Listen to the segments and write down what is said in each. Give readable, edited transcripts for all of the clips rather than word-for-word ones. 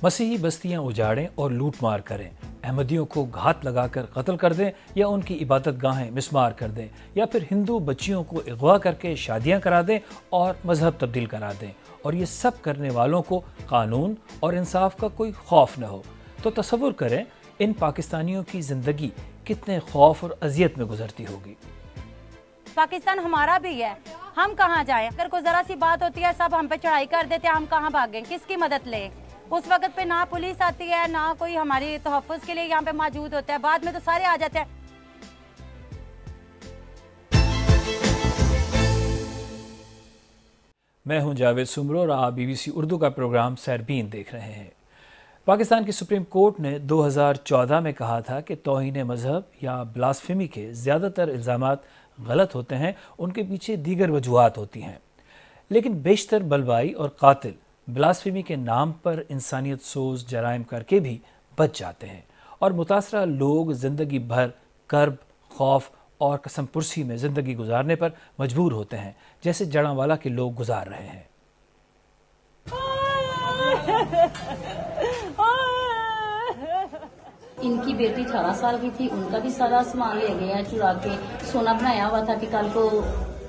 मसीही बस्तियां उजाड़ें और लूट मार करें, अहमदियों को घात लगाकर कत्ल कर दें या उनकी इबादत गाहें मिस्मार कर दें, या फिर हिंदू बच्चियों को अगवा करके शादियां करा दें और मजहब तब्दील करा दें, और ये सब करने वालों को कानून और इंसाफ का कोई खौफ न हो, तो तसव्वुर करें इन पाकिस्तानियों की ज़िंदगी कितने खौफ और अजियत में गुजरती होगी। पाकिस्तान हमारा भी है, हम कहाँ जाएं? अगर कोई ज़रा सी बात होती है सब हम पे चढ़ाई कर देते हैं, हम कहाँ भागें, किसकी मदद लें? उस वक्त पे ना पुलिस आती है, ना कोई हमारी तहफ़्फ़ुज़ के लिए यहाँ पे मौजूद होता है, बाद में तो सारे आ जाते हैं। मैं हूं जावेद सुमरो और आप BBC उर्दू का प्रोग्राम सैरबीन देख रहे हैं। पाकिस्तान की सुप्रीम कोर्ट ने 2014 में कहा था कि तौहीन मजहब या ब्लास्फेमी के ज़्यादातर इल्ज़ामात गलत होते हैं, उनके पीछे दीगर वजूहात होती हैं, लेकिन बेशतर बलवाई और कातिल ब्लास्फेमी के नाम पर इंसानियत सोज जराइम करके भी बच जाते हैं और मुतासरा लोग ज़िंदगी भर कर्ब, खौफ और कसम पुरसी में ज़िंदगी गुजारने पर मजबूर होते हैं, जैसे जड़ांवाला के लोग गुजार रहे हैं। इनकी बेटी 18 साल की थी, उनका भी सारा सामान ले गए हैं चुरा के। सोना बनाया हुआ था कि कल को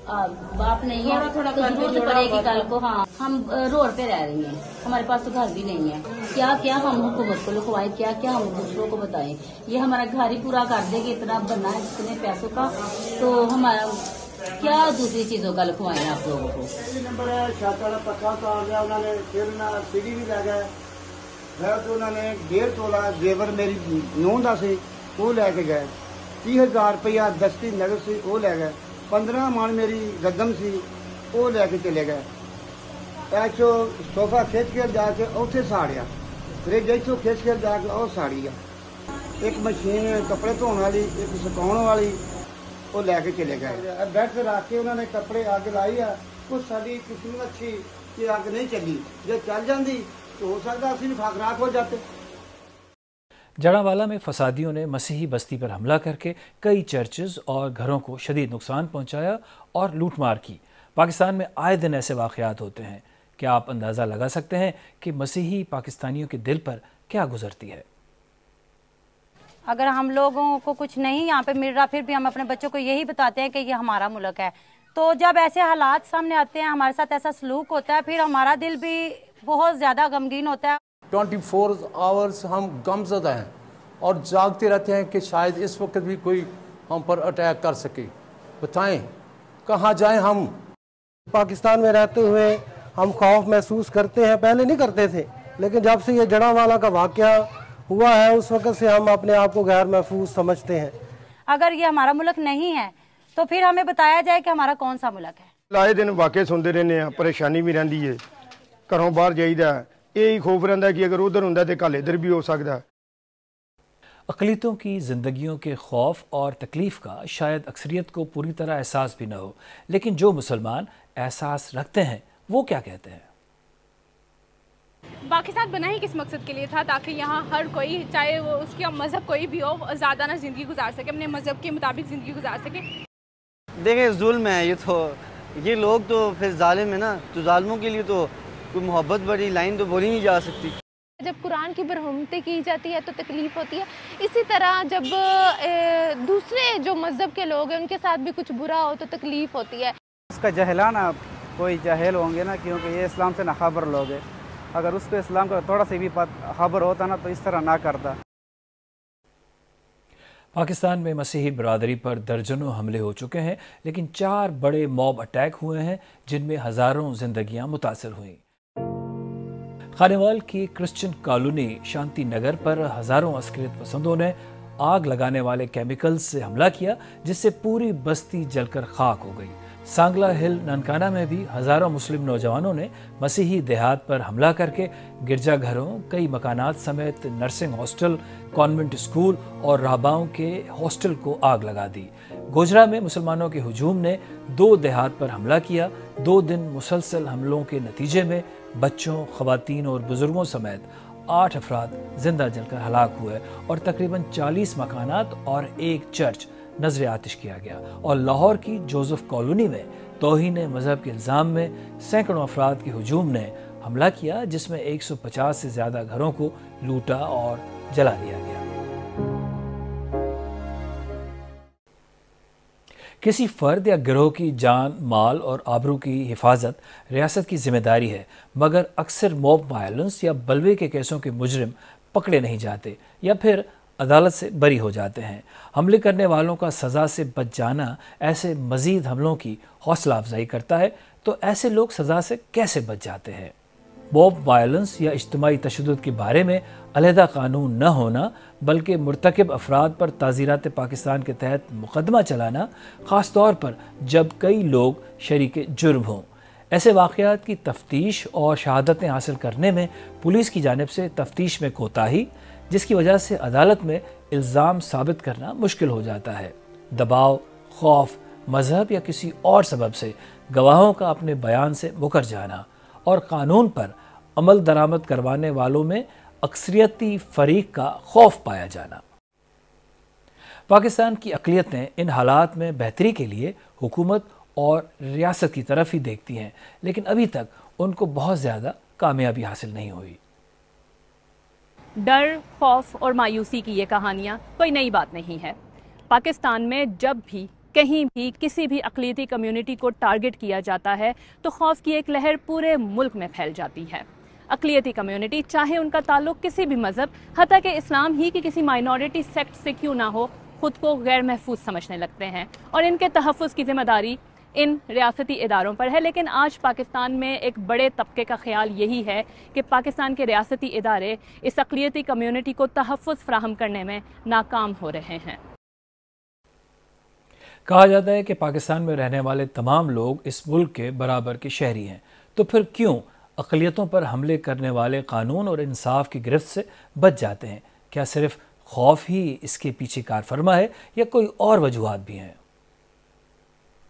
बाप नहीं है तो जरूरत पड़ेगी कल को। हाँ, हम रोड पे रह रही हैं, हमारे पास तो घर भी नहीं है। क्या क्या हम हुकूमत को लिखवाएं, क्या क्या हम दूसरों को बताएं? ये हमारा घर ही पूरा कर देगी, इतना बना है इतने पैसों का, तो हमारा क्या दूसरी चीजों का लिखवाएं आप लोगों को? पक्का उतार दिया उन्होंने, फिर सीढ़ी भी लै गए, तो उन्होंने 1.5 तोला जेवर मेरी नूंह का सी वो लैके गए, 30,000 रुपया दस्ती नगद सी वो लै गए, 15 मन मेरी गदम सी वो लैके चले गए। ऐचो सोफा खिंच के जाके उसे साड़िया, फ्रिज इतों खिंच के जाके और साड़ी गया, एक मशीन कपड़े धोने वाली, एक सुकाने वाली वो लैके चले गए। बेड पर रख के उन्होंने कपड़े अग लाई है, कुछ साड़ी किस्मत अच्छी कि अग नहीं चली, जो चल जाती तो हो सकता असी भी खाकराक हो जाते। जड़ांवाला में फसादियों ने मसीही बस्ती पर हमला करके कई चर्चेज और घरों को शदीद नुकसान पहुंचाया और लूटमार की। पाकिस्तान में आए दिन ऐसे वाक़यात होते हैं। क्या आप अंदाज़ा लगा सकते हैं कि मसीही पाकिस्तानियों के दिल पर क्या गुजरती है? अगर हम लोगों को कुछ नहीं यहाँ पे मिल रहा, फिर भी हम अपने बच्चों को यही बताते हैं कि ये हमारा मुल्क है। तो जब ऐसे हालात सामने आते हैं, हमारे साथ ऐसा सलूक होता है, फिर हमारा दिल भी बहुत ज़्यादा गमगीन होता है। 24 आवर्स हम गमज़दा हैं और जागते रहते हैं कि शायद इस वक्त भी कोई हम पर अटैक कर सके। बताएं कहाँ जाएं हम? पाकिस्तान में रहते हुए हम खौफ महसूस करते हैं, पहले नहीं करते थे, लेकिन जब से ये जड़ांवाला का वाक़या हुआ है उस वक्त से हम अपने आप को गैर महफूज समझते हैं। अगर ये हमारा मुल्क नहीं है तो फिर हमें बताया जाए कि हमारा कौन सा मुल्क है। लाए दिन वाक़े सुनते रहने, परेशानी भी रही है, घरों बाहर जाइदा, यही खौफ रहता कि अगर उधर होंदा तो कल इधर भी हो सकता है। अक़लियतों की ज़िंदगियों के खौफ और तकलीफ़ का शायद अक्सरियत को पूरी तरह एहसास भी न हो, लेकिन जो मुसलमान एहसास रखते हैं वो क्या कहते हैं? पाकिस्तान बना ही किस मकसद के लिए था? ताकि यहाँ हर कोई, चाहे वो उसका मज़हब कोई भी हो, ज़्यादा ना ज़िंदगी गुजार सके, अपने मज़हब के मुताबिक ज़िंदगी गुजार सके। देखिए जुल्म है ये लोग तो फिर जालिम है ना, तो जालिमों के लिए तो कोई मोहब्बत बड़ी लाइन तो बोली नहीं जा सकती। जब कुरान की बरहमती की जाती है तो तकलीफ़ होती है, इसी तरह जब दूसरे जो मज़हब के लोग हैं उनके साथ भी कुछ बुरा हो तो तकलीफ़ होती है। उसका जहलाना, कोई जाहिल होंगे ना, क्योंकि ये इस्लाम से नाखबर लोग हैं, अगर उसको इस्लाम का थोड़ा सा भी खबर होता ना तो इस तरह ना करता। पाकिस्तान में मसीही बरादरी पर दर्जनों हमले हो चुके हैं, लेकिन 4 बड़े मॉब अटैक हुए हैं जिनमें हज़ारों जिंदगियां मुतासर हुई। खानेवाल की क्रिश्चियन कॉलोनी शांति नगर पर हज़ारों अस्करियत पसंदों ने आग लगाने वाले केमिकल्स से हमला किया, जिससे पूरी बस्ती जलकर खाक हो गई। सांगला हिल ननकाना में भी हज़ारों मुस्लिम नौजवानों ने मसीही देहात पर हमला करके गिरजाघरों, कई मकानात समेत नर्सिंग हॉस्टल, कॉन्वेंट स्कूल और राहबाओं के हॉस्टल को आग लगा दी। गोजरा में मुसलमानों के हुजूम ने 2 देहात पर हमला किया। 2 दिन मुसलसल हमलों के नतीजे में बच्चों, ख़वातीन और बुजुर्गों समेत 8 अफराद जिंदा जलकर हलाक हुए और तकरीबन 40 मकानात और एक चर्च नजर आतिश किया गया। और लाहौर की जोसेफ कॉलोनी में तौहीन मजहब के इल्ज़ाम में सैकड़ों अफराद के हुजूम ने حملہ کیا جس میں 150 سے زیادہ گھروں کو لوٹا اور جلا دیا گیا۔ کسی فرد یا گروہ کی جان، مال اور آبرو کی حفاظت ریاست کی ذمہ داری ہے، مگر اکثر موب وائلنس یا بلوے کے کیسوں کے مجرم پکڑے نہیں جاتے یا پھر عدالت سے بری ہو جاتے ہیں۔ حملے کرنے والوں کا سزا سے بچ جانا ایسے مزید حملوں کی حوصلہ افزائی کرتا ہے، تو ایسے لوگ سزا سے کیسے بچ جاتے ہیں؟ موب وائلنس یا اجتماعی تشدد کے بارے میں علیحدہ قانون نہ ہونا، بلکہ مرتکب افراد پر تعزیرات پاکستان کے تحت مقدمہ چلانا، خاص طور پر جب کئی لوگ شریک جرم ہوں۔ ایسے واقعات کی تفتیش اور شہادتیں حاصل کرنے میں پولیس کی جانب سے تفتیش میں کوتاہی، جس کی وجہ سے عدالت میں الزام ثابت کرنا مشکل ہو جاتا ہے۔ دباؤ، خوف، مذہب یا کسی اور سبب سے گواہوں کا اپنے بیان سے مکر جانا اور قانون پر عمل درآمد کروانے والوں میں اکثریتی فریق کا خوف پایا جانا۔ پاکستان کی اقلیتیں ان حالات میں بہتری کے لیے حکومت اور ریاست کی طرف ہی دیکھتی ہیں، لیکن ابھی تک ان کو بہت زیادہ کامیابی حاصل نہیں ہوئی۔ ڈر، خوف اور مایوسی کی یہ کہانیاں کوئی نئی بات نہیں ہے۔ پاکستان میں جب بھی کہیں بھی کسی بھی اقلیتی کمیونٹی کو ٹارگٹ کیا جاتا ہے تو خوف کی ایک لہر پورے ملک میں پھیل جاتی ہے۔ اقلیتی کمیونٹی چاہے ان کا تعلق کسی بھی مذہب، حتیٰ کہ اسلام ہی کی کسی مائنورٹی سیکٹ سے کیوں نہ ہو، خود کو غیر محفوظ سمجھنے لگتے ہیں اور ان کے تحفظ کی ذمہ داری ان ریاستی اداروں پر ہے۔ لیکن آج پاکستان میں ایک بڑے طبقے کا خیال یہی ہے کہ پاکستان کے ریاستی ادارے اس اقلیتی کمیونٹی کو تحفظ فراہم کرنے میں ناکام ہو رہے ہیں۔ کہا جاتا ہے کہ پاکستان میں رہنے والے تمام لوگ اس ملک کے برابر کے شہری ہیں، تو پھر کیوں اقلیتوں پر حملے کرنے والے قانون اور انصاف کی گرفت سے بچ جاتے ہیں؟ کیا صرف خوف ہی اس کے پیچھے کار فرما ہے یا کوئی اور وجوہات بھی ہیں؟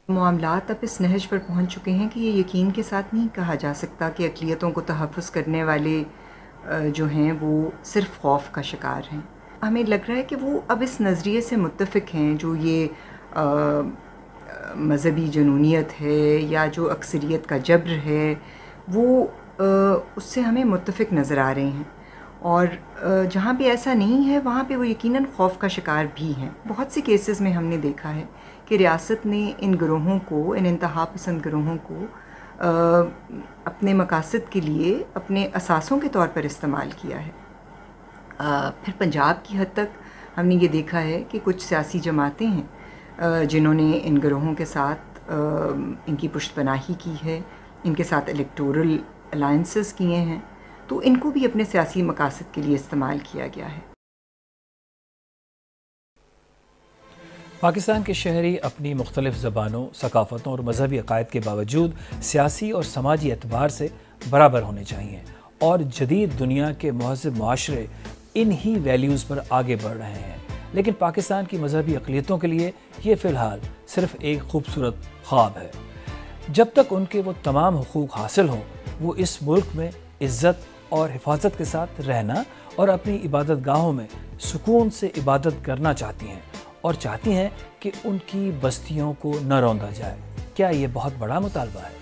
معاملات اب اس نہج پر پہنچ چکے ہیں کہ یہ یقین کے ساتھ نہیں کہا جا سکتا کہ اقلیتوں کو تحفظ کرنے والے جو ہیں وہ صرف خوف کا شکار ہیں۔ ہمیں لگ رہا ہے کہ وہ اب اس نظریے سے متفق ہیں جو یہ مذہبی جنونیت ہے یا جو اکثریت کا جبر ہے، وہ اس سے ہمیں متفق نظر آ رہے ہیں، اور جہاں بھی ایسا نہیں ہے وہاں پہ وہ یقیناً خوف کا شکار بھی ہیں۔ بہت سی کیسز میں ہم نے دیکھا ہے کہ ریاست نے ان گروہوں کو، ان انتہا پسند گروہوں کو اپنے مقاصد کے لیے اپنے اثاثوں کے طور پر استعمال کیا ہے۔ پھر پنجاب کی حد تک ہم نے یہ دیکھا ہے کہ کچھ سیاسی جماعتیں ہیں جنہوں نے ان گروہوں کے ساتھ ان کی پشت پناہی کی ہے، ان کے ساتھ الیکٹورل الائنسز کیے ہیں، تو ان کو بھی اپنے سیاسی مقاصد کے لیے استعمال کیا گیا ہے۔ پاکستان کے شہری اپنی مختلف زبانوں، ثقافتوں اور مذہبی عقائد کے باوجود سیاسی اور سماجی اعتبار سے برابر ہونے چاہیے، اور جدید دنیا کے مہذب معاشرے ان ہی ویلیوز پر آگے بڑھ رہے ہیں۔ لیکن پاکستان کی مذہبی اقلیتوں کے لیے یہ فی الحال صرف ایک خوبصورت خواب ہے۔ جب تک ان کے وہ تمام حقوق حاصل ہوں، وہ اس ملک میں عزت اور حفاظت کے ساتھ رہنا اور اپنی عبادت گاہوں میں سکون سے عبادت کرنا چاہتی ہیں، اور چاہتی ہیں کہ ان کی بستیوں کو نہ روندا جائے۔ کیا یہ بہت بڑا مطالبہ ہے؟